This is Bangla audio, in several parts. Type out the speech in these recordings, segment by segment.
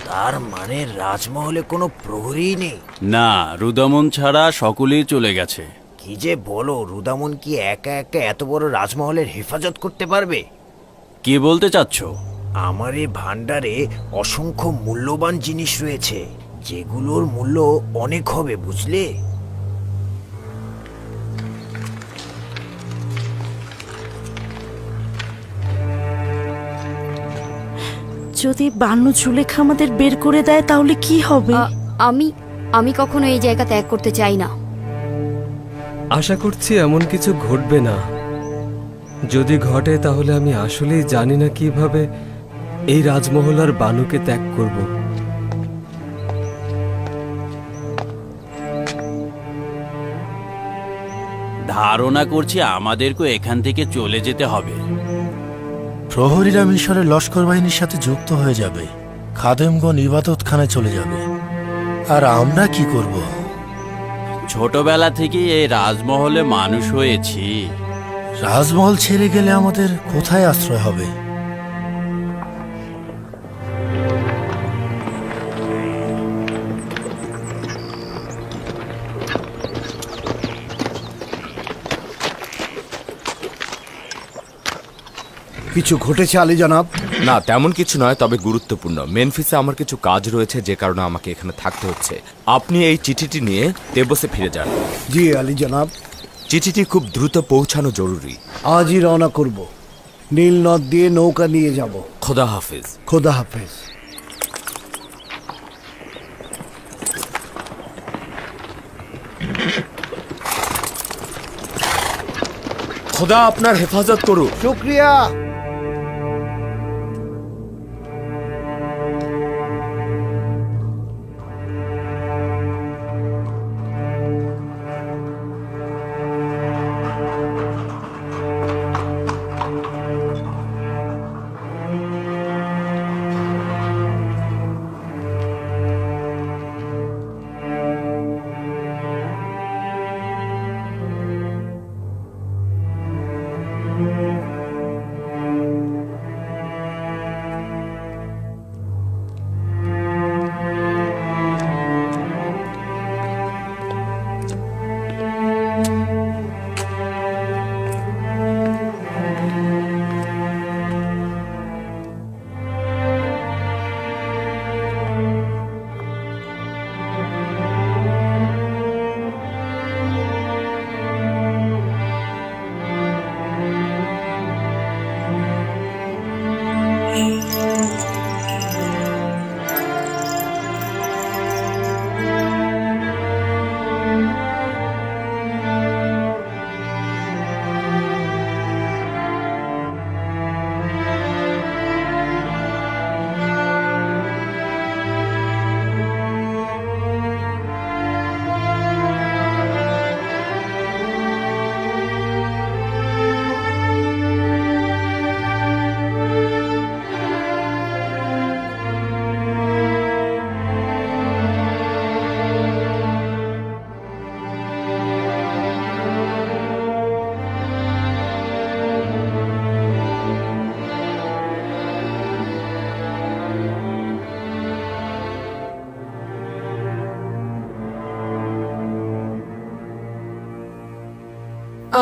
তার মানে রাজমহলে কোনো প্রহরী নেই? না, রুদামন ছাড়া সকলেই চলে গেছে। কি যে বলো, রুদামন কি একা একা এত বড় রাজমহলের হেফাজত করতে পারবে? কি বলতে চাচ্ছ? আমার এই ভান্ডারে অসংখ্য মূল্যবান জিনিস রয়েছে, যেগুলোর মূল্য অনেক হবে, বুঝলে? যদি বানু জুলেখা আমাদের বের করে দেয় তাহলে কি হবে? আমি আমি কখনো এই জায়গা ত্যাগ করতে চাই না। আশা করছি এমন কিছু ঘটবে না। যদি ঘটে তাহলে আমি আসলেই জানি না কিভাবে এই রাজমহল আর বানুকে ত্যাগ করব। ধারণা করছি আমাদেরকে এখান থেকে চলে যেতে হবে। প্রহরীরা মিশরের লস্কর বাহিনীর সাথে যুক্ত হয়ে যাবে, খাদেমগণ ইবাদতখানায় চলে যাবে, আর আমরা কি করব? ছোটবেলা থেকেই এই রাজমহলে মানুষ হয়েছি। রাজমহল ছেড়ে গেলে আমাদের কোথায় আশ্রয় হবে? কিছু ঘটেছে আলী জনাব? না, তেমন কিছু নয়, তবে গুরুত্বপূর্ণ। মেনফিসে আমার কিছু কাজ রয়েছে, যে কারণে আমাকে এখানে থাকতে হচ্ছে। আপনি এই চিঠিটি নিয়ে তেবসে ফিরে যান। জি আলী জনাব। চিঠিটি খুব দ্রুত পৌঁছানো জরুরি। আজই রওনা করব। নীল নদ দিয়ে নৌকা নিয়ে যাব। খোদা হাফেজ। খোদা হাফেজ। খোদা আপনার হেফাজত করুক। শুক্রিয়া।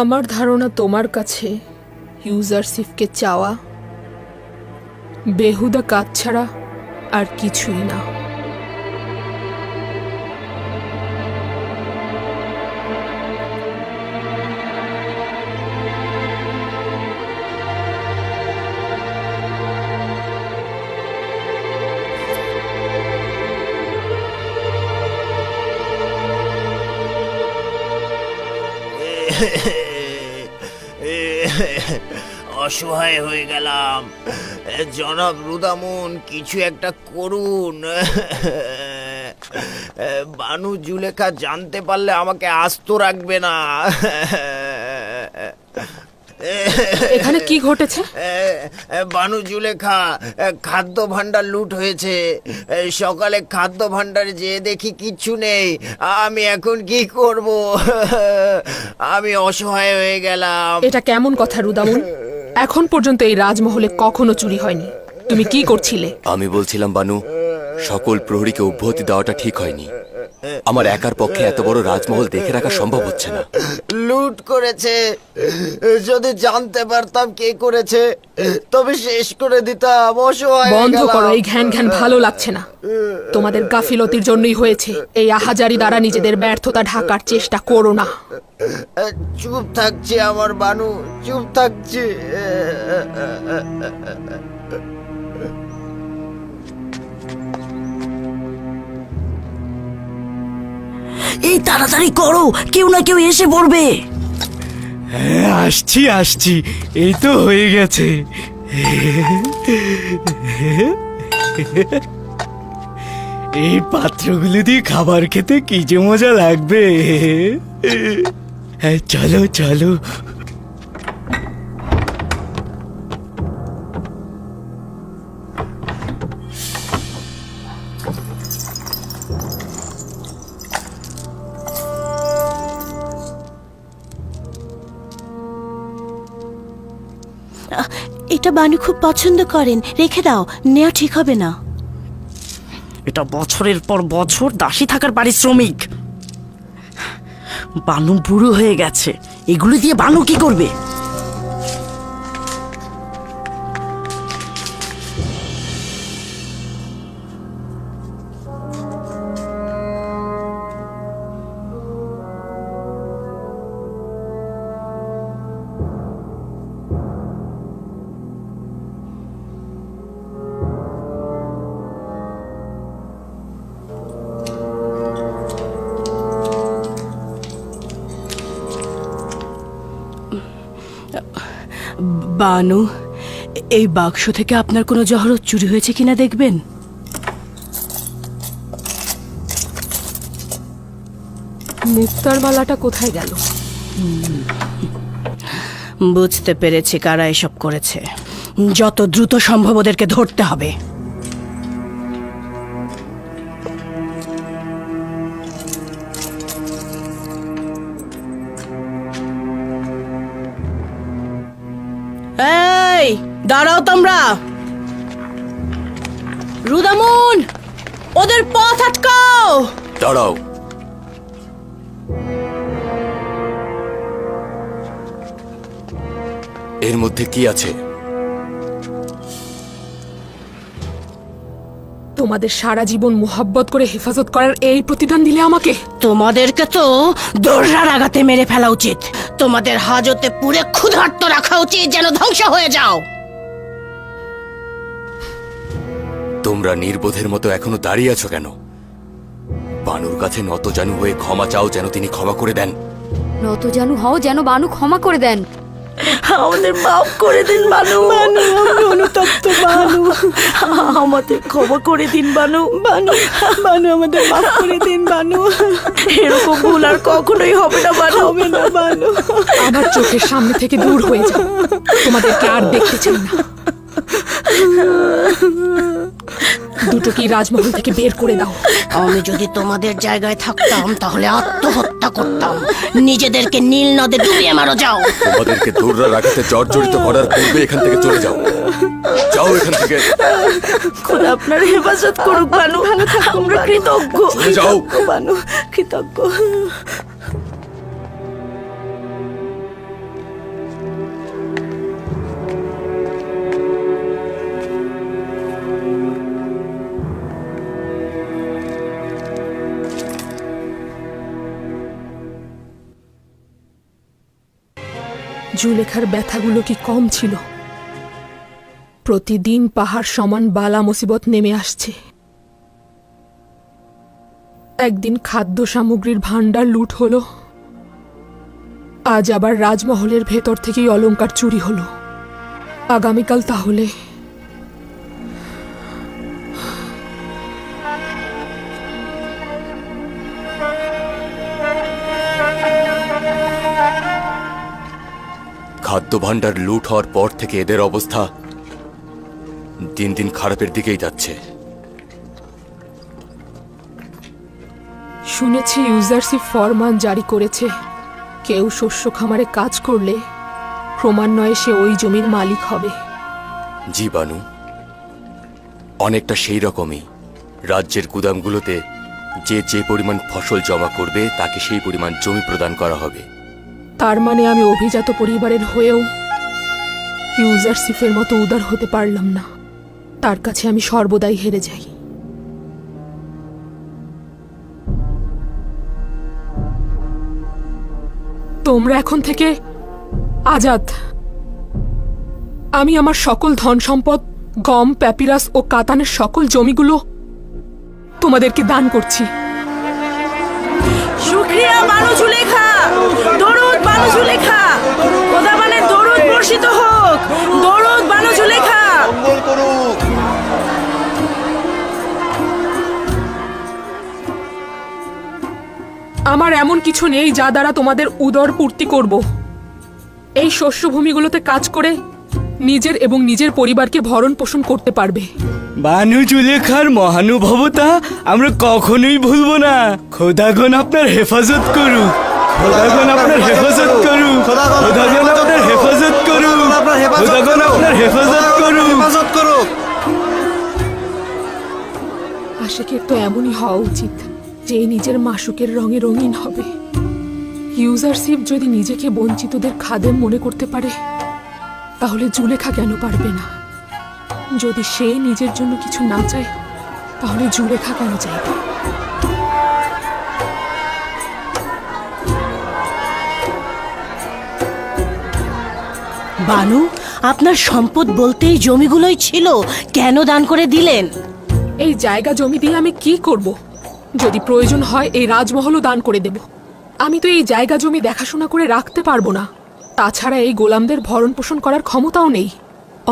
আমার ধারণা তোমার কাছে ইউজারশিপকে চাওয়া বেহুদা কাজ ছাড়া আর কিছুই না। অসহায় হয়ে গেলাম। জনাব রুদামন, কিছু একটা করুন। বানু জুলেখা জানতে পারলে আমাকে আস্ত রাখবে না। এখানে কি ঘটেছে? বানু জুলেখা, খাদ্য ভাণ্ডার লুট হয়েছে। সকালে খাদ্য ভাণ্ডারে যেয়ে দেখি কিচ্ছু নেই। আমি এখন কি করব? আমি অসহায় হয়ে গেলাম। এটা কেমন কথা রুদামন? এখন পর্যন্ত এই রাজমহলে কখনো চুরি হয়নি। তুমি কি করছিলে? আমি বলছিলাম বানু, সকল প্রহরীকে অব্যাহতি দেওয়াটা ঠিক হয়নি। আমার একার পক্ষে এত বড় রাজমহল দেখে রাখা সম্ভব হচ্ছে না। লুট করেছে। যদি জানতে পারতাম কে করেছে তবে শেষ করে দিতাম। অসহায় হয়ে বন্ধ গেলাম। করো, এই ঘ্যান ঘ্যান ভালো লাগছে না। তোমাদের গাফিলতির জন্যই হয়েছে। এই আহাজারি দ্বারা নিজেদের ব্যর্থতা ঢাকার চেষ্টা করো না। চুপ থাকছে আমার বানু, চুপ থাকছে। এই তাড়াতাড়ি করো, কেউ না কেউ এসে পড়বে। আসছি আসছি, এই তো হয়ে গেছে। এই পাত্রগুলো দিয়ে খাবার খেতে কি যে মজা লাগবে। চলো চলো। এটা বানু খুব পছন্দ করেন, রেখে দাও, নেওয়া ঠিক হবে না। এটা বছরের পর বছর দাসী থাকার পারিশ্রমিক। বানু বুড়ো হয়ে গেছে, এগুলো দিয়ে বানু কি করবে? বানু, এই বাক্স থেকে আপনার কোনো জহরত চুরি হয়েছে কিনা দেখবেন। মুক্তার মালাটা কোথায় গেল? বুঝতে পেরেছি কারা এসব করেছে। যত দ্রুত সম্ভব ওদেরকে ধরতে হবে। এই দাঁড়াও তোমরা। রুদামুন, ওদের পথ আটকাও। দাঁড়াও। এর মধ্যে কি আছে? তোমাদের সারা জীবন মোহাব্বত করে হেফাজত করার এই প্রতিদান দিলে আমাকে? তোমাদেরকে তো দোররার আঘাতে মেরে ফেলা উচিত। তোমাদের হাজতে পুরে ক্ষুধার্ত রাখা উচিত, যেন ধ্বংস হয়ে যাও। তোমরা নির্বোধের মতো এখনো দাঁড়িয়ে আছো কেন? বানুর কাছে নতজানু হয়ে ক্ষমা চাও, যেন তিনি ক্ষমা করে দেন। নতজানু হও যেন বানু ক্ষমা করে দেন। আমাদের মাফ করে দিন বানু। বানু, আমি অনুতপ্ত বানু। আমাদের ক্ষমা করে দিন বানু। বানু, বানু আমাদের মাফ করে দিন বানু। এরকম ভুল আর কখনোই হবে না বানু। হবে না বানু। আমার চোখের সামনে থেকে দূর হয়ে যাও, তোমাদেরকে আর দেখতে চাই না। দুটো কি রাজমহল থেকে বের করে দাও। আমি যদি তোমাদের জায়গায় থাকতাম তাহলে আত্মহত্যা করতাম। নিজেদেরকে নীল নদে ডুবিয়ে মারো। যাও। তোমাদেরকে দৌড়রা রাখাতে জর্জরিত করার পূর্বে এখান থেকে চলে যাও। যাও এখান থেকে। খোদা আপনার হেফাজত করুক বানু। আমরা কৃতজ্ঞ। চলে যাও বানু, কৃতজ্ঞ। জুলেখার ব্যথাগুলো কি কম ছিল? প্রতিদিন পাহাড় সমান বালা মুসিবত নেমে আসছে। একদিন খাদ্য সামগ্রীর ভান্ডার লুট হলো, আজ আবার রাজমহলের ভেতর থেকেই অলংকার চুরি হলো। আগামীকাল তাহলে খাদ্য ভাণ্ডার লুট হওয়ার পর থেকে এদের অবস্থা দিন দিন খারাপের দিকেই যাচ্ছে। শুনেছি ইউজারশিপ ফরমান জারি করেছে, কেউ শস্য খামারে কাজ করলে ক্রমান্বয়ে সে ওই জমির মালিক হবে। জি বানু, অনেকটা সেই রকমই। রাজ্যের গুদামগুলোতে যে যে পরিমাণ ফসল জমা করবে তাকে সেই পরিমাণ জমি প্রদান করা হবে। তার মানে আমি অভিজাত পরিবারের হয়েও ইউজারশিপের মতো উদার হতে পারলাম না। তার কাছে আমি সর্বদাই হেরে যাই। তোমরা এখন থেকে আজাদ। আমি আমার সকল ধন সম্পদ, গম, প্যাপিরাস ও কাতানের সকল জমিগুলো তোমাদেরকে দান করছি। শুকরিয়া বানু জুলেখা, দরুদ বানু জুলেখা, খোদাবানের দরুদ বর্ষিত হোক, দরুদ বানু জুলেখা। আমার এমন কিছু নেই যা দ্বারা তোমাদের উদর পূর্তি করব। এই শস্যভূমিগুলোতে কাজ করে নিজের এবং নিজের পরিবারকে ভরণ পোষণ করতে পারবে। বানু জুলেখার মহানুভবতা আমরা কখনোই ভুলবো না। খোদাগণ আপনার হেফাজত করুক, খোদাগণ আপনার হেফাজত করুক, খোদাগণ আপনার হেফাজত করুক, খোদাগণ আপনার হেফাজত করুক। আশিকের তো এমনই হওয়া উচিত যে নিজের মাসুকের রঙে রঙিন হবে। ইউজারশিপ যদি নিজেকে বঞ্চিতদের খাদেম মনে করতে পারে, তাহলে জুলেখা কেন পারবে না? যদি সে নিজের জন্য কিছু না চায়, তাহলে জুলেখা কেন চাইবে? বানু, আপনার সম্পদ বলতেই জমিগুলোই ছিল, কেন দান করে দিলেন? এই জায়গা জমি দিয়ে আমি কি করব? যদি প্রয়োজন হয় এই রাজমহলও দান করে দেব। আমি তো এই জায়গা জমি দেখাশোনা করে রাখতে পারবো না। তাছাড়া এই গোলামদের ভরণ পোষণ করার ক্ষমতাও নেই।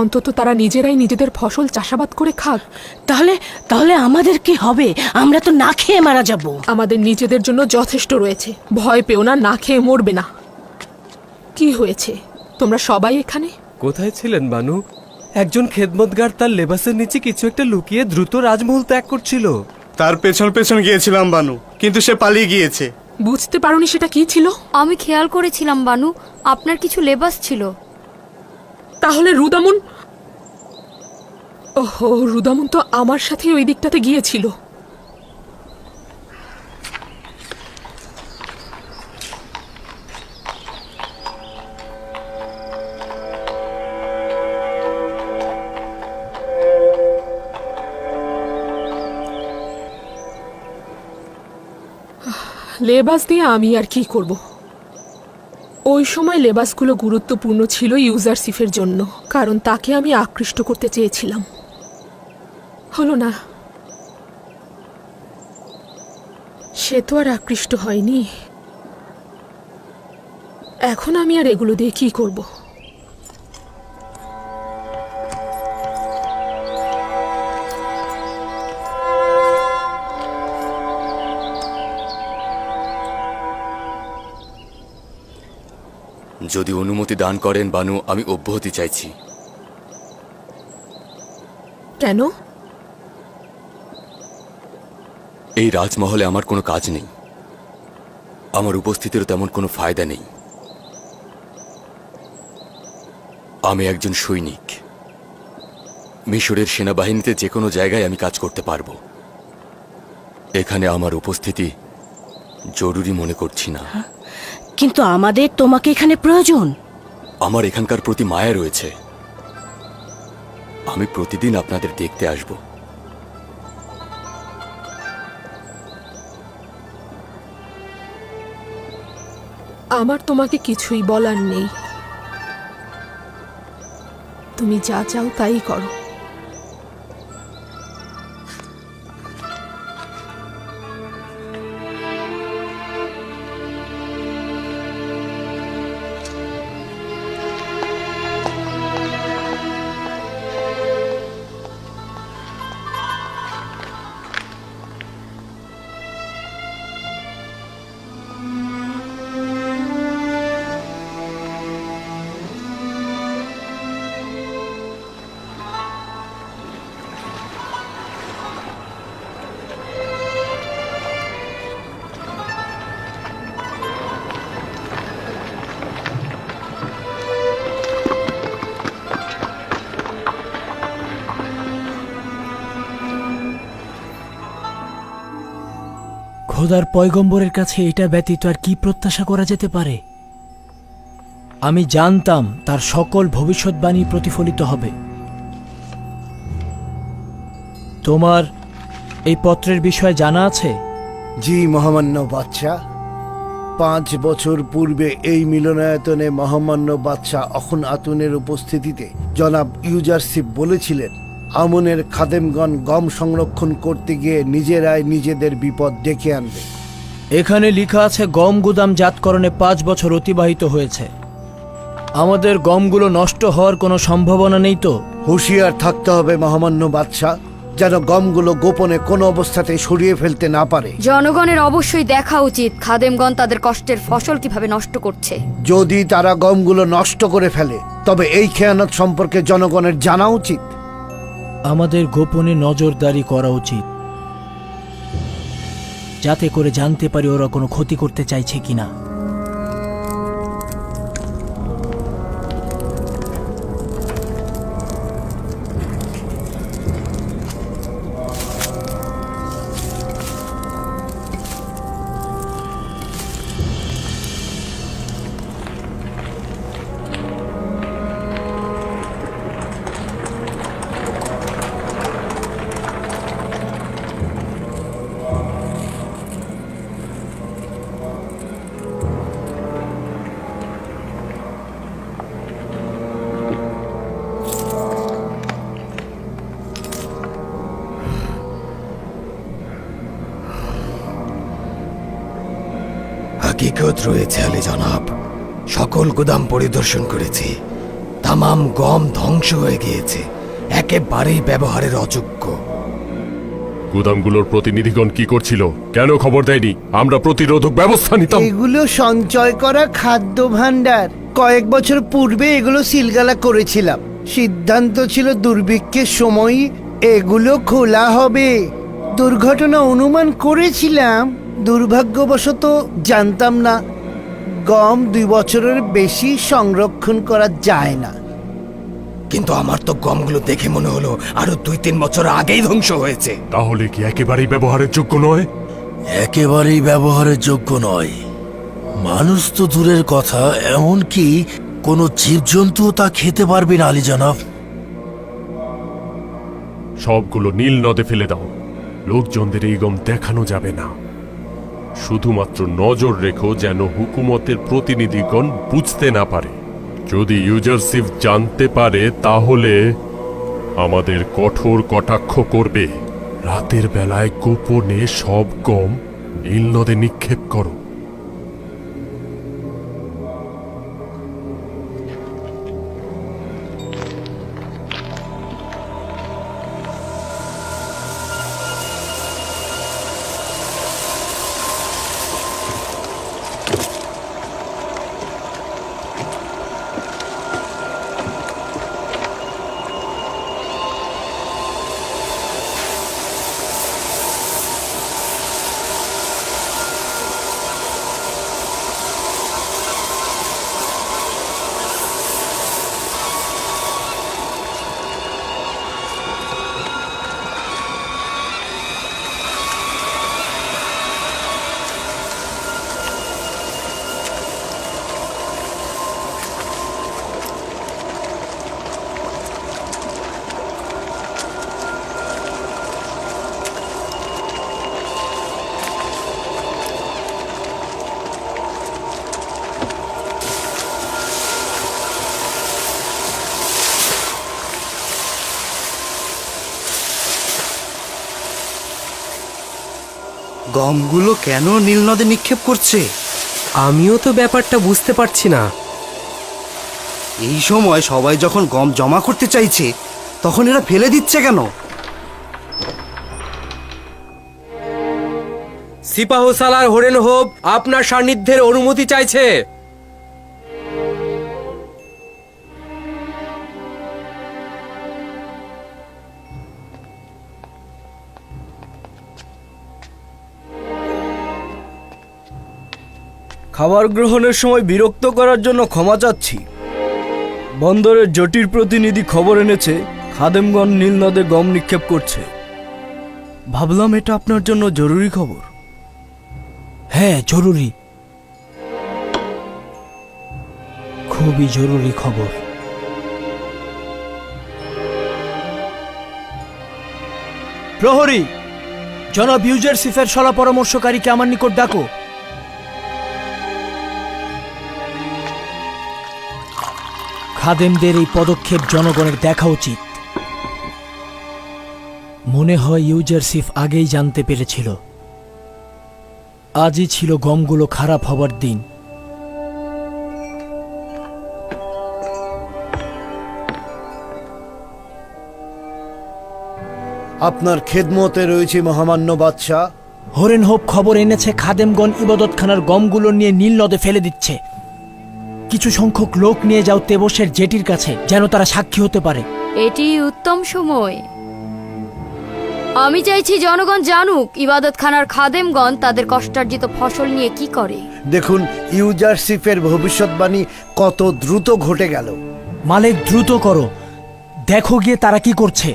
অন্তত তারা নিজেরাই নিজেদের ফসল চাষাবাদ করে খাক। তাহলে তাহলে আমাদের কি হবে? আমরা তো না খেয়ে মারা যাব। আমাদের নিজেদের জন্য যথেষ্ট রয়েছে, ভয় পেও না, না খেয়ে মরবে না। কি হয়েছে? তোমরা সবাই এখানে? কোথায় ছিলেন বানু? একজন খেদমতগার তার লেবাসের নিচে কিছু একটা লুকিয়ে দ্রুত রাজমহল ত্যাগ করছিল। তার পেছন পেছন গিয়েছিলাম বানু, কিন্তু সে পালিয়ে গিয়েছে। বুঝতে পারোনি সেটা কি ছিল? আমি খেয়াল করেছিলাম বানু, আপনার কিছু লেবাস ছিল। তাহলে রুদামুন? ওহো, রুদামুন তো আমার সাথে ওই দিকটাতে গিয়েছিল। লেবাস দিয়ে আমি আর কি করব? ওই সময় লেবাসগুলো গুরুত্বপূর্ণ ছিল ইউজারশিপের জন্য, কারণ তাকে আমি আকৃষ্ট করতে চেয়েছিলাম। হলো না, সে তো আর আকৃষ্ট হয়নি। এখন আমি আর এগুলো দিয়ে কি করব? যদি অনুমতি দান করেন বানু, আমি অব্যাহতি চাইছি। কেন? এই রাজমহলে আমার কোনো কাজ নেই, আমার উপস্থিতিরও তেমন কোনো ফায়দা নেই। আমি একজন সৈনিক, মিশরের সেনাবাহিনীতে যে কোনো জায়গায় আমি কাজ করতে পারবো। এখানে আমার উপস্থিতি জরুরি মনে করছি না। কিন্তু আমাদের তোমাকে এখানে প্রয়োজন। আমার এখানকার প্রতি মায়া রয়েছে, আমি প্রতিদিন আপনাদের দেখতে আসব। আমার তোমাকে কিছুই বলার নেই। তুমি যা চাও তাই করো। খোদার পয়গম্বরের কাছে এটা ব্যতীত আর কি প্রত্যাশা করা যেতে পারে? আমি জানতাম তার সকল ভবিষ্যৎবাণী প্রতিফলিত হবে। তোমার এই পত্রের বিষয়ে জানা আছে? জি মহামান্য বাদশাহ, 5 বছর পূর্বে এই মিলনায়তনে মহামান্য বাদশাহ অখন আতুনের উপস্থিতিতে জনাব ইউজারশিপ বলেছিলেন, আমনের খাদেমগণ গম সংরক্ষণ করতে গিয়ে নিজেরাই নিজেদের বিপদ ডেকে আনবে। এখানে লেখা আছে গম গুদাম জাতকরণে 5 বছর অতিবাহিত হয়েছে। আমাদের গমগুলো নষ্ট হওয়ার কোনো সম্ভাবনা নেই তো? হুঁশিয়ার থাকতে হবে মহামান্য বাদশাহ, যেন গমগুলো গোপনে কোনো অবস্থাতে সরিয়ে ফেলতে না পারে। জনগণের অবশ্যই দেখা উচিত খাদেমগণ তাদের কষ্টের ফসল কিভাবে নষ্ট করছে। যদি তারা গমগুলো নষ্ট করে ফেলে তবে এই খেয়ানত সম্পর্কে জনগণের জানা উচিত। আমাদের গোপনে নজরদারি করা উচিত, যাতে করে জানতে পারি ওরা কোনো ক্ষতি করতে চাইছে কিনা। হাকিকত রয়েছে আলী জনাব, সকল গুদাম পরিদর্শন করেছি। তামাম গম ধ্বংস হয়ে গিয়েছে, একেবারেই ব্যবহারের অযোগ্য। গুদামগুলোর প্রতিনিধিগণ কি করছিল? কেন খবর দেয়নি? আমরা প্রতিরোধক ব্যবস্থা নিতাম। এগুলো সঞ্চয় করা খাদ্য ভাণ্ডার, কয়েক বছর পূর্বে এগুলো সিলগালা করেছিলাম। সিদ্ধান্ত ছিল দুর্ভিক্ষের সময় এগুলো খোলা হবে। দুর্ঘটনা অনুমান করেছিলাম, দুর্ভাগ্যবশত জানতাম না গম 2 বছরের বেশি সংরক্ষণ করা যায় না। কিন্তু আমার তো গমগুলো দেখে মনে হলো আরো 2-3 বছর আগেই ধ্বংস হয়েছে। তাহলে কি একেবারেই ব্যবহারের যোগ্য নয়? একেবারেই ব্যবহারের যোগ্য নয়। মানুষ তো দূরের কথা, এমনকি কোনো জীবজন্তুও তা খেতে পারবে না আলী জনাব। সবগুলো নীল নদে ফেলে দাও। লোকজনদের এই গম দেখানো যাবে না। শুধুমাত্র নজর রেখো যেন হুকুমতের প্রতিনিধিগণ বুঝতে না পারে। যদি ইউজারশিপ জানতে পারে তাহলে আমাদের কঠোর কটাক্ষ করবে। রাতের বেলায় গোপনে সব গম নীল নদে নিক্ষেপ করো। গমগুলো কেন নীল নদে নিক্ষেপ করছে? আমিও তো ব্যাপারটা বুঝতে পারছি না। এই সময় সবাই যখন গম জমা করতে চাইছে তখন এরা ফেলে দিচ্ছে কেন? সিপাহ সালার হরেন হোব আপনার সান্নিধ্যের অনুমতি চাইছে। খাবার গ্রহণের সময় বিরক্ত করার জন্য ক্ষমা চাচ্ছি। বন্দরের জটির প্রতিনিধি খবর এনেছে খাদেমগণ নীল নদে গম নিক্ষেপ করছে। ভাবলাম এটা আপনার জন্য জরুরি খবর। হ্যাঁ জরুরি, খুবই জরুরি খবর। প্রহরী, জনাব ইউজারশিফের সলা পরামর্শকারীকে আমার নিকট ডাকো। খাদেমদের এই পদক্ষেপ জনগণের দেখা উচিত। মনে হয় ইউজারশিফ আগেই জানতে পেরেছিল। আজই ছিল গমগুলো খারাপ হবার দিন। আপনার খেদমতে রয়েছে মহামান্য বাদশাহ। হরেন হোপ খবর এনেছে খাদেমগণ ইবাদতখানার গমগুলো নিয়ে নীল নদে ফেলে দিচ্ছে। কিছু সংখ্যক লোক নিয়ে যাও তেবসের জেটির কাছে, যেন তারা সাক্ষী হতে পারে। এটি উত্তম সময়। আমি চাইছি জনগণ জানুক ইবাদতখানার খাদেমগণ তাদের কষ্টার্জিত ফসল নিয়ে কি করে। দেখুন ইউজারশিফের ভবিষ্যৎবাণী কত দ্রুত ঘটে গেল। মালিক, দ্রুত করো, দেখো গিয়ে তারা কি করছে।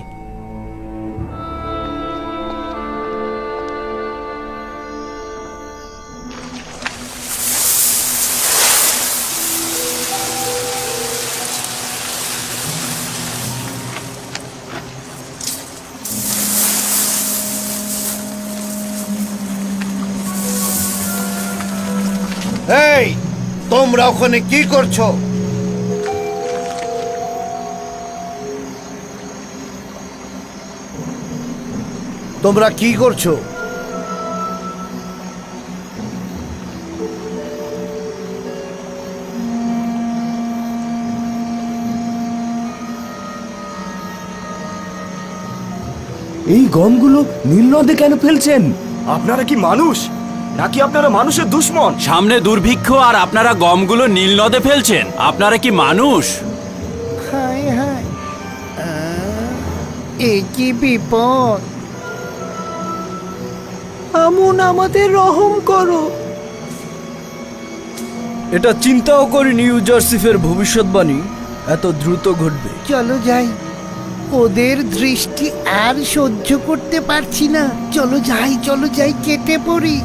এই, তোমরা ওখানে কি করছো? তোমরা কি করছো? এই গমগুলো নীল নদে কেন ফেলছেন? আপনারা কি মানুষ নাকি আপনারা মানুষের দুশ্মন? সামনে দুর্ভিক্ষ আর আপনারা গমগুলো নীল নদে ফেলছেন? আপনারা কি মানুষ? হায় হায়, এ কি বিপদ! আমুন, আমাদের রহম করো। এটা চিন্তাও করিনি ইউজারশিফের ভবিষ্যৎবাণী এত দ্রুত ঘটবে। চলো যাই, ওদের দৃষ্টি আর সহ্য করতে পারছি না। চলো যাই, কেটে পড়ি।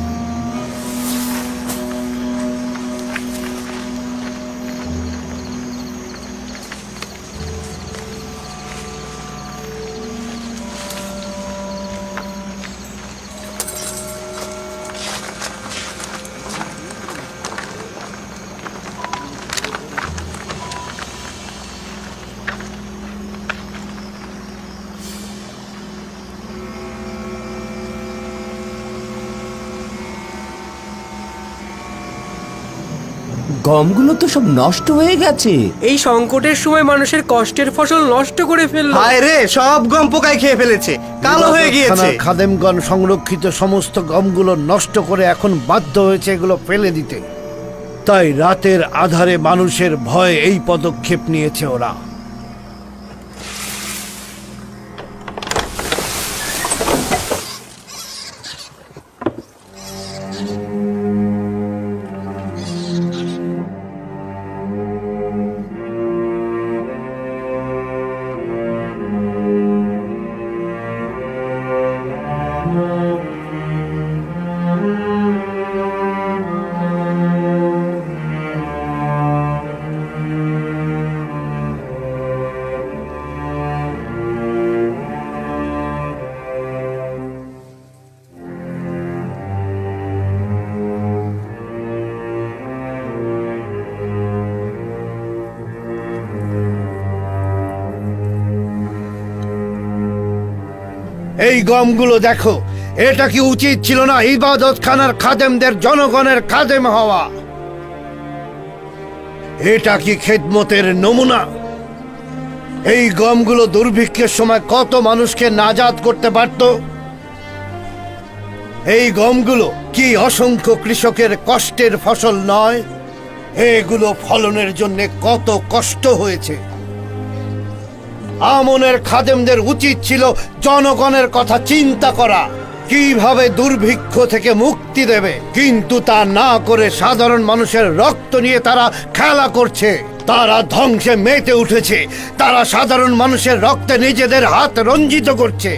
গমগুলো তো সব নষ্ট হয়ে গেছে। এই সংকটের সময় মানুষের কষ্টের ফসল নষ্ট করে ফেললো। হায় রে, সব গম পোকায় খেয়ে ফেলেছে, কালো হয়ে গিয়েছে। খাদেমগণ সংরক্ষিত সমস্ত গমগুলো নষ্ট করে এখন বাধ্য হয়েছে এগুলো ফেলে দিতে। তাই রাতের আধারে মানুষের ভয়ে এই পদক্ষেপ নিয়েছে ওরা। এই গমগুলো দেখো, এটা কি উচিত ছিল না ইবাদতখানার খাদেমদের জনগণের খাদেম হওয়া? এটা কি খেদমতের নমুনা? এই গমগুলো দুর্ভিক্ষের সময় কত মানুষকে নাজাত করতে পারত। এই গমগুলো কি অসংখ্য কৃষকের কষ্টের ফসল নয়? এগুলো ফলনের জন্য কত কষ্ট হয়েছে। আমনের খাদেমদের উচিত ছিল জনগণের কথা চিন্তা করা, কিভাবে দুর্ভিক্ষ থেকে মুক্তি দেবে, কিন্তু তা না করে সাধারণ মানুষের রক্ত নিয়ে তারা খেলা করছে। তারা ধ্বংসে মেতে উঠেছে। তারা সাধারণ মানুষের রক্তে নিজেদের হাত রঞ্জিত করছে।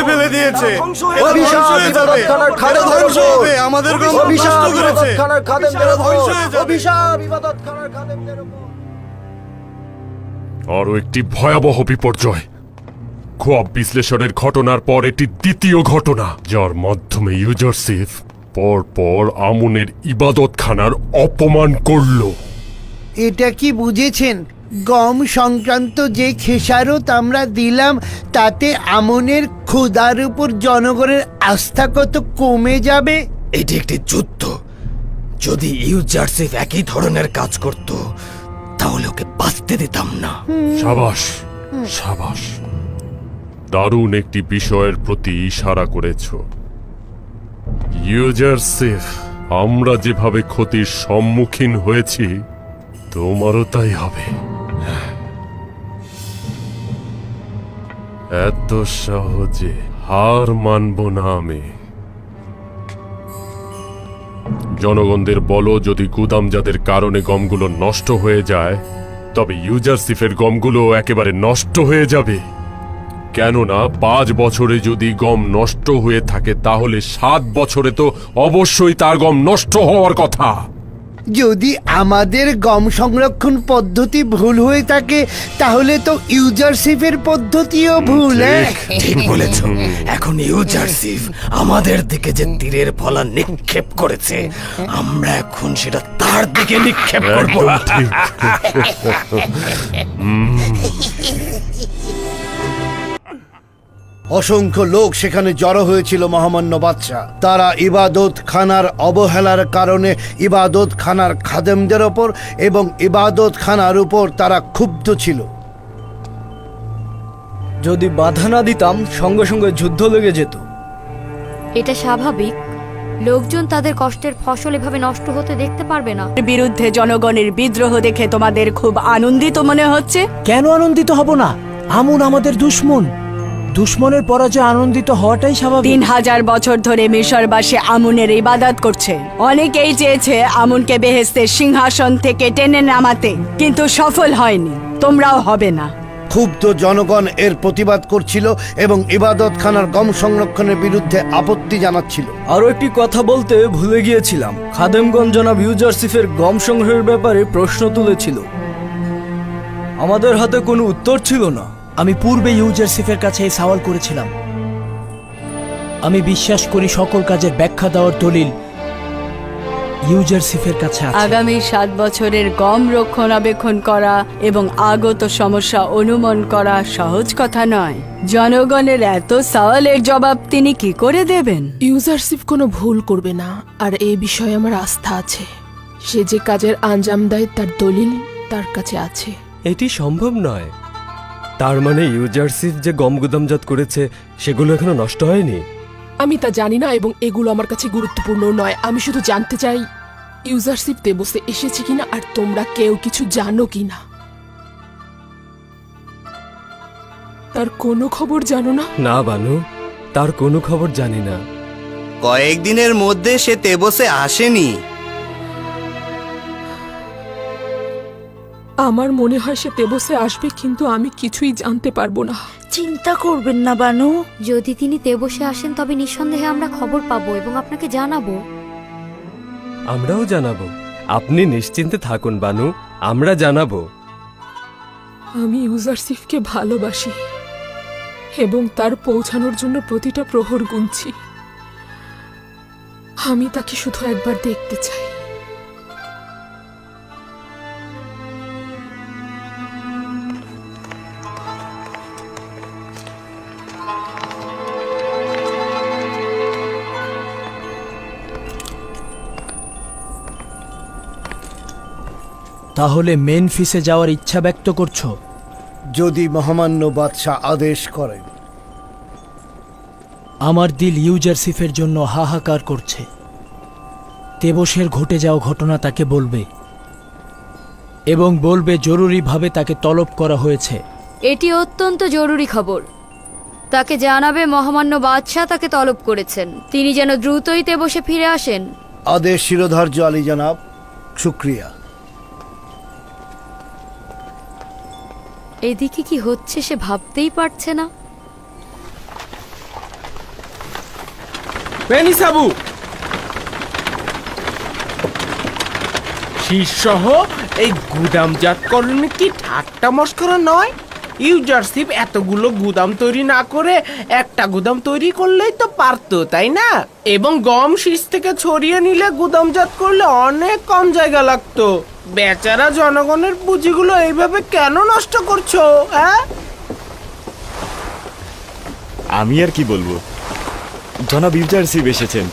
ফেলে দিয়েছে আমাদের আরো একটি ভয়াবহ বিপর্যয়। খোয়াব বিশ্লেষণের ঘটনার পর এটি দ্বিতীয় ঘটনা, যার মাধ্যমে ইউজারশিপ পরপর আমুনের ইবাদতখানার অপমান করলো। এটা কি বুঝেছেন? গম সংক্রান্ত যে খেসারত আমরা দিলাম তাতে আমনের খোদার উপর জনগণের আস্থা কত কমে যাবে। এটি একটি যুদ্ধ। যদি ইউজারশিপ একই ধরনের কাজ করত তাহলে ওকে বাঁচতে দিতাম না। সাবাস সাবাস, দারুণ একটি বিষয়ের প্রতি ইশারা করেছ। ইউজারশিপ, আমরা যেভাবে ক্ষতির সম্মুখীন হয়েছি তোমারও তাই হবে। এত সহজে হার মানব না আমি। জনগণদের বলো, যদি গুদামজাতের কারণে গমগুলো নষ্ট হয়ে যায় তবে ইউজারশিপের গমগুলো একেবারে নষ্ট হয়ে যাবে। কেননা 5 বছরে যদি গম নষ্ট হয়ে থাকে তাহলে 7 বছরে তো অবশ্যই তার গম নষ্ট হওয়ার কথা। যদি আমাদের গম সংরক্ষণ পদ্ধতি ভুল হয়ে থাকে তাহলে তো ইউজারশিপের পদ্ধতিও ভুল। ঠিক বলেছ। এখন ইউজারশিপ আমাদের দিকে যে তীরের ফলা নিক্ষেপ করেছে, আমরা এখন সেটা তার দিকে নিক্ষেপ করব। অসংখ্য লোক সেখানে জড়ো হয়েছিল মহামান্য বাদশা। তারা ইবাদত খানার অবহেলার কারণে ইবাদত খানার খাদেমদের ওপর এবং ইবাদত খানার উপর তারা ক্ষুব্ধ ছিল। যদি বাধা না দিতাম সঙ্গে সঙ্গে যুদ্ধ লেগে যেত। এটা স্বাভাবিক। লোকজন তাদের কষ্টের ফসল এভাবে নষ্ট হতে দেখতে পারবে না। বিরুদ্ধে জনগণের বিদ্রোহ দেখে তোমাদের খুব আনন্দিত মনে হচ্ছে। কেন আনন্দিত হব না? আমুন আমাদের দুশ্মন। দুশ্মনের পরাজয় আনন্দিত হওয়াটাই স্বাভাবিক। 3000 বছর ধরে মিশরবাসী আমুনের ইবাদত করছে। অনেকেই চেয়েছে আমুনকে বেহেশতের সিংহাসন থেকে টেনে নামাতে, কিন্তু সফল হয়নি। তোমরাও হবে না। ক্ষুব্ধ জনগণ এর প্রতিবাদ করছিল এবং ইবাদত খানার গম সংরক্ষণের বিরুদ্ধে আপত্তি জানাচ্ছিল। আরো একটি কথা বলতে ভুলে গিয়েছিলাম। খাদেমগণ জনাব ইউজারশিপের গম সংগ্রহের ব্যাপারে প্রশ্ন তুলেছিল। আমাদের হাতে কোনো উত্তর ছিল না। আমি পূর্বে ইউজারশিপের কাছে এই সওয়াল করেছিলাম। আমি বিশ্বাস করি সকল কাজের ব্যাখ্যা দেওয়ার দলিল ইউজারশিপের কাছে আছে। আগামী 7 বছরের গম রক্ষণাবেক্ষণ করা এবং আগত সমস্যা অনুমান করা সহজ কথা নয়। জনগণের এত সওয়ালের জবাব তিনি কি করে দেবেন? ইউজারশিপ কোনো ভুল করবে না, আর এই বিষয়ে আমার আস্থা আছে। সে যে কাজের আঞ্জাম দেয় তার দলিল তার কাছে আছে। এটি সম্ভব নয়। তার মানে ইউজারশিপ যে গম গুদামজাত করেছে সেগুলো এখনো নষ্ট হয়নি? আমি তা জানি না এবং এগুলো আমার কাছে গুরুত্বপূর্ণ নয়। আমি শুধু জানতে চাই ইউজারশিপ দেবসে এসেছে কিনা আর তোমরা কেউ কিছু জানো কিনা। তার কোনো খবর জানো না? না বানু, তার কোনো খবর জানি না। কয়েকদিনের মধ্যে সে তেবসে আসেনি। আমার মনে হয় সে তেবসে আসবে, কিন্তু আমি কিছুই জানতে পারবো না। চিন্তা করবেন না বানু। যদি তিনি তেবসে আসেন তবে নিঃসন্দেহে আমরা খবর পাবো এবং আপনাকে জানাবো। আমরাও জানাবো। আপনি নিশ্চিন্তে থাকুন বানু, আমরা জানাবো। আমি ইউজারশিপকে ভালোবাসি এবং তার পৌঁছানোর জন্য প্রতিটা প্রহর গুনছি। আমি তাকে শুধু একবার দেখতে চাই। তাহলে মেনফিসে যাওয়ার ইচ্ছা ব্যক্ত করছো? যদি মহামান্য বাদশা আদেশ করেন। আমার দিল ইউজারশিপের জন্য হাহাকার করছে। তেবসের ঘটে যাওয়া ঘটনা তাকে বলবে এবং বলবে জরুরিভাবে তাকে তলব করা হয়েছে। এটি অত্যন্ত জরুরি খবর। তাকে জানাবে মহামান্য বাদশাহ তাকে তলব করেছেন। তিনি যেন দ্রুতই তেবসে ফিরে আসেন। আদেশ শিরোধার্য আলী জনাব, শুক্রিয়া। এদিকে কি হচ্ছে সে ভাবতেই পারছে না। সাবু শীর্ষহ এই গুদামজাতকরণ কি ঠাট্টা মস্করা নয়? ইউজারশিপ এতগুলো গুদাম তৈরি না করে একটা গুদাম তৈরি করলেই তো পারতো, তাই না? এবং গম শীষ থেকে ছড়িয়ে নিলে গুদামজাত করলে অনেক কম জায়গা লাগতো। বেচারা জনগণের পুঁজিগুলো এইভাবে কেন নষ্ট করছো? হ্যাঁ, আমি আর কি বলবো, জনাব ইউজারশিপ এসেছেন,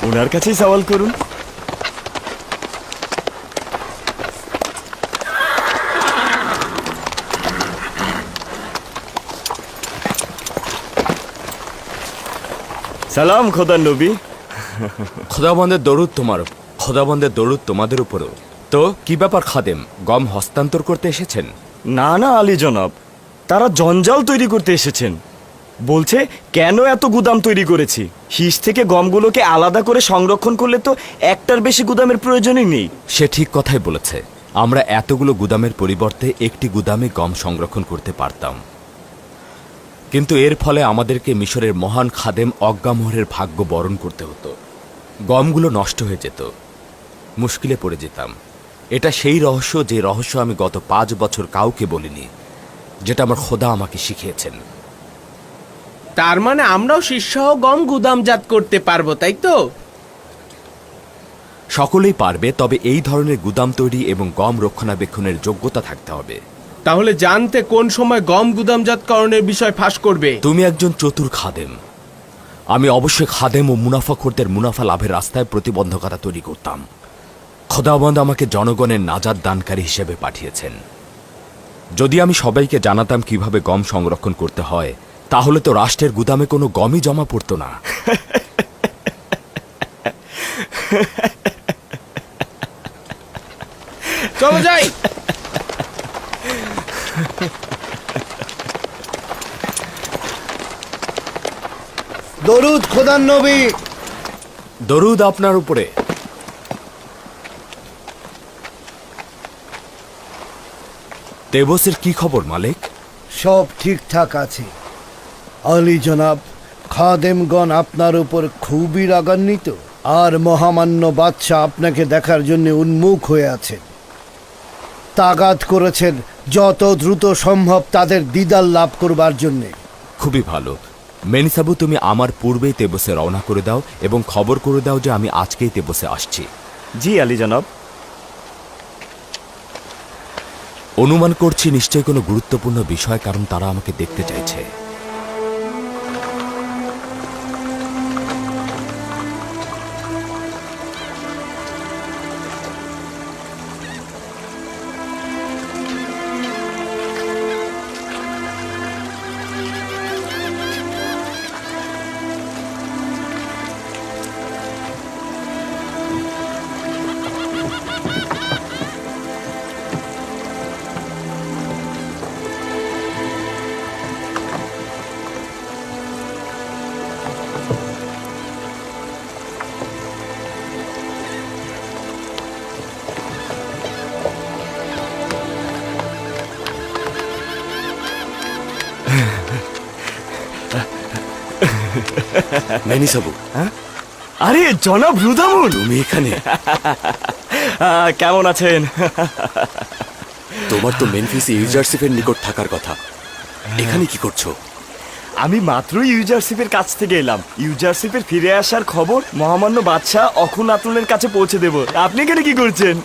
ওনার কাছেই সওয়াল করুন। সালাম খোদার নবী। খোদাবন্দের দরুদ তোমার, খোদাবন্দের দরুদ তোমাদের উপরও। তো কি ব্যাপার খাদেম, গম হস্তান্তর করতে এসেছেন? না না আলী জনাব, তারা জঞ্জাল তৈরি করতে এসেছেন। বলছে কেন এত গুদাম তৈরি করেছি, শীষ থেকে গমগুলোকে আলাদা করে সংরক্ষণ করলে তো একটার বেশি গুদামের প্রয়োজনই নেই। সে ঠিক কথাই বলেছে, আমরা এতগুলো গুদামের পরিবর্তে একটি গুদামে গম সংরক্ষণ করতে পারতাম, কিন্তু এর ফলে আমাদেরকে মিশরের মহান খাদেম অজ্ঞামোহরের ভাগ্য বরণ করতে হতো। গমগুলো নষ্ট হয়ে যেত, মুশকিলে পড়ে যেতাম। এটা সেই রহস্য, যে রহস্য আমি গত 5 বছর কাউকে বলিনি, যেটা আমার খোদা আমাকে শিখিয়েছেন। তার মানে আমরাও শীর্ষহ গম গুদামজাত করতে পারবো, তাই তো? সকলেই পারবে, তবে এই ধরনের গুদাম তৈরি এবং গম রক্ষণাবেক্ষণের যোগ্যতা থাকতে হবে। তাহলে জানতে কোন সময় গম গুদামজাতকরণের বিষয় ফাঁস করবে? তুমি একজন চতুর খাদেম। আমি অবশ্যই খাদেম ও মুনাফাখোরদের মুনাফা লাভের রাস্তায় প্রতিবন্ধকতা তৈরি করতাম। খোদাবন্দ আমাকে জনগণের নাজাত দানকারী হিসেবে পাঠিয়েছেন। যদি আমি সবাইকে জানাতাম কিভাবে গম সংরক্ষণ করতে হয়, তাহলে তো রাষ্ট্রের গুদামে কোনো গমই জমা পড়তো না। চলো যাই। দরুদ খোদার নবী। দরুদ আপনার উপরে। তেবসের কি খবর মালিক? সব ঠিকঠাক আছে আলী জনাব। খাদেমগণ আপনার উপর খুবই রাগান্বিত, আর মহামান্য বাদশাহ আপনাকে দেখার জন্য উন্মুখ হয়ে আছেন। তাগাদ করেছেন যত দ্রুত সম্ভব তাদের দিদার লাভ করবার জন্যে। খুবই ভালো। মেনিসাবু, তুমি আমার পূর্বেই তেবসে রওনা করে দাও এবং খবর করে দাও যে আমি আজকেই তেবসে আসছি। জি আলী জনাব। অনুমান করছি নিশ্চয়ই কোনো গুরুত্বপূর্ণ বিষয়, কারণ তারা আমাকে দেখতে চাইছে। মেনিসাবু, আরে জনাব রুদামুন, তুমি এখানে? কেমন আছেন? তোমার তো মেনফিসে ইউজারশিপের নিকট থাকার কথা, এখানে কি করছো? আমি মাত্রই ইউজারশিপের কাছ থেকে এলাম। ইউজারশিপের ফিরে আসার খবর মহামান্য বাদশাহ অখুনাতুনের কাছে পৌঁছে দেব। আপনি এখানে কি করছেন?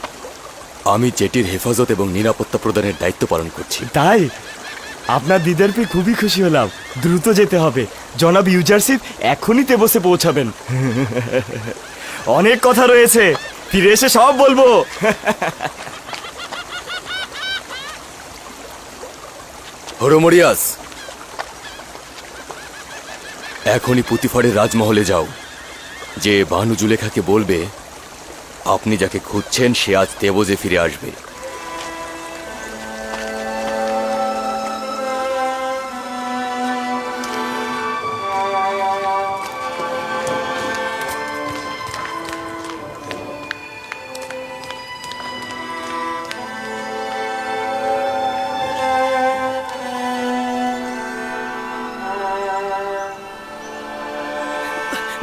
আমি জেটির হেফাজত এবং নিরাপত্তা প্রদানের দায়িত্ব পালন করছি। তাই আপনার দিদার পেয়ে খুবই খুশি হলাম। দ্রুত যেতে হবে, জনাব ইউজারশিপ এখনই তেবসে পৌঁছাবেন। অনেক কথা রয়েছে, ফিরে এসে সব বলবো। হরমরিয়াস, এখনই পুতিফারের রাজমহলে যাও, যে বানু জুলেখাকে বলবে আপনি যাকে খুঁজছেন সে আজ তেবসে ফিরে আসবে।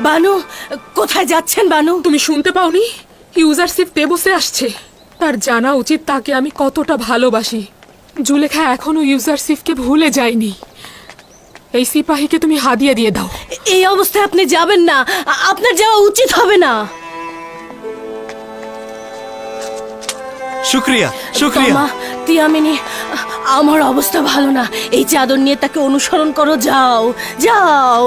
বানু কোথায় যাচ্ছেন বানু? তুমি শুনতে পাওনি? ইউজারশিপ দেবসে আসছে। তার জানা উচিত তাকে আমি কতটা ভালোবাসি। জুলেখা এখনো ইউজারশিপকে ভুলে যায়নি। এই সিপাহীকে তুমি হাদিয়া দিয়ে দাও। এই অবস্থায় আপনি যাবেন না, আপনার যাওয়া উচিত হবে না। শুক্রিয়া শুক্রিয়া। মা তিয়ামিনী, আমার অবস্থা ভালো না। এই চাদর নিয়ে তাকে অনুসরণ করো, যাও যাও।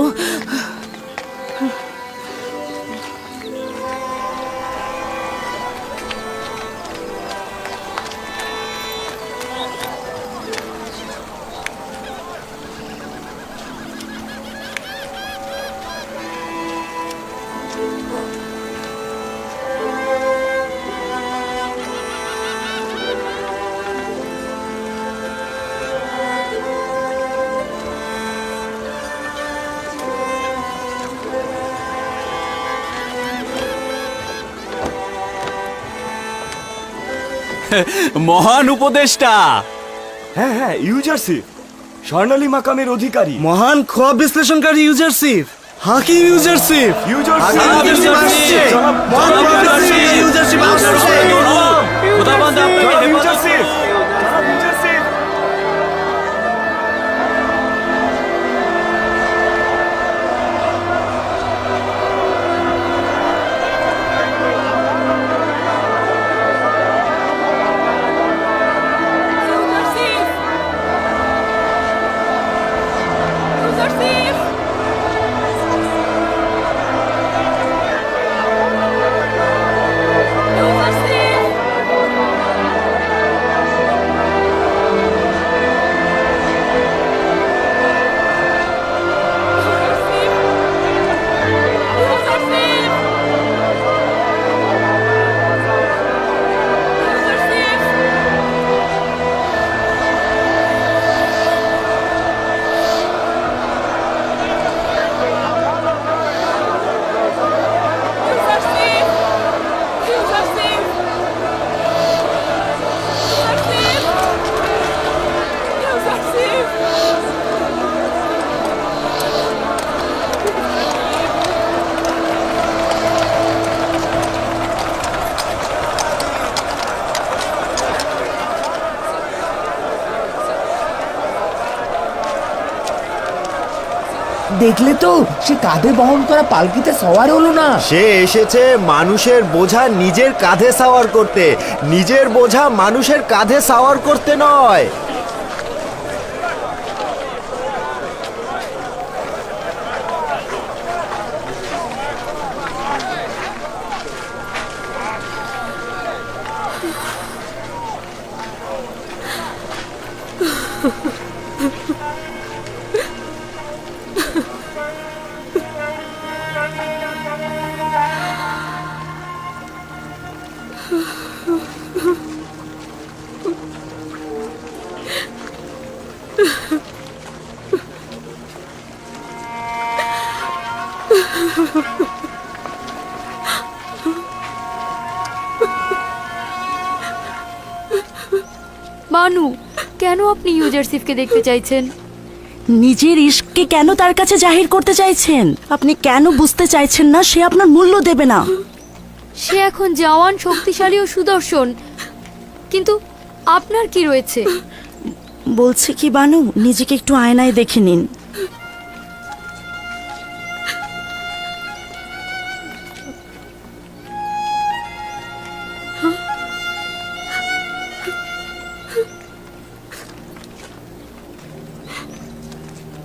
মহান উপদেষ্টা। হ্যাঁ হ্যাঁ, ইউজারশিপ স্বর্ণালী মাকামের অধিকারী। মহান খোয়াব বিশ্লেষণকারী ইউজারশিপ, হাকিম ইউজারশিপ, খোদাবন্দ আপনাকে হেফাজত করুন। দেখলে তো, সে কাঁধে বহন করা পালকিতে সওয়ার হলো না। সে এসেছে মানুষের বোঝা নিজের কাঁধে সাওয়ার করতে, নিজের বোঝা মানুষের কাঁধে সাওয়ার করতে নয়। বানু, কেন আপনি ইউজারশিপকে দেখতে চাইছেন? নিজের ইশককে কেন তার কাছে জাহির করতে চাইছেন? আপনি কেন বুঝতে চাইছেন না সে আপনার মূল্য দেবে না? সে এখন জওয়ান, শক্তিশালী ও সুদর্শন, কিন্তু আপনার কি রয়েছে? বলছে কি বানু, নিজেকে একটু আয়নায় দেখে নিন।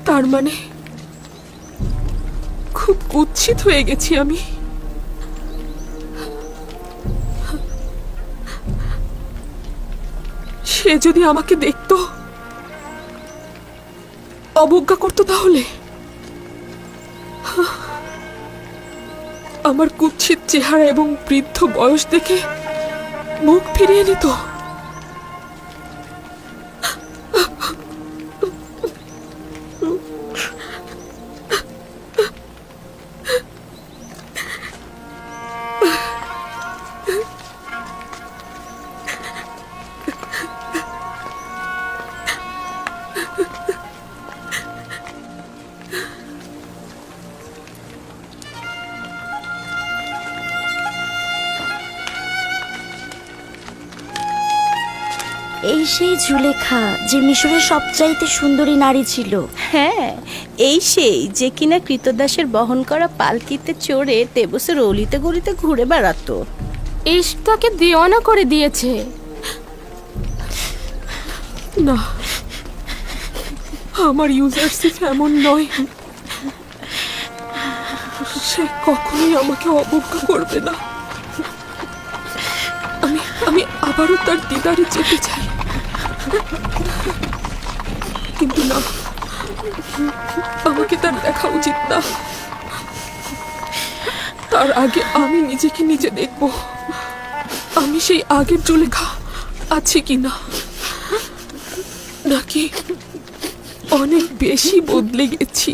তার মানে খুব কুৎসিত হয়ে গেছি আমি। সে যদি আমাকে দেখতো, অবজ্ঞা করতো, তাহলে আমার কুৎসিত চেহারা এবং বৃদ্ধ বয়স দেখে মুখ ফিরিয়ে নিত। এই সেই জুলেখা যে মিশরের সবচাইতে সুন্দরী নারী ছিল। হ্যাঁ, এই সেই যে কিনা কৃতদাসের বহন করা পালকিতে চড়ে তেবসের অলিতে গলিতে ঘুরে বেড়াতো। ইশক তাকে দেওয়ানা করে দিয়েছে। না, আমার ইউজারশিপ এমন নয়। সে কখনোই আমাকে অবজ্ঞা করবে না। আমি আবারও তার দিদারে যেতে চাই, কিন্তু না, আমাকে তার দেখা উচিত না। তার আগে আমি নিজেকে নিজে দেখব আমি সেই আগের জুলেখা আছি কিনা, নাকি অনেক বেশি বদলে গেছি।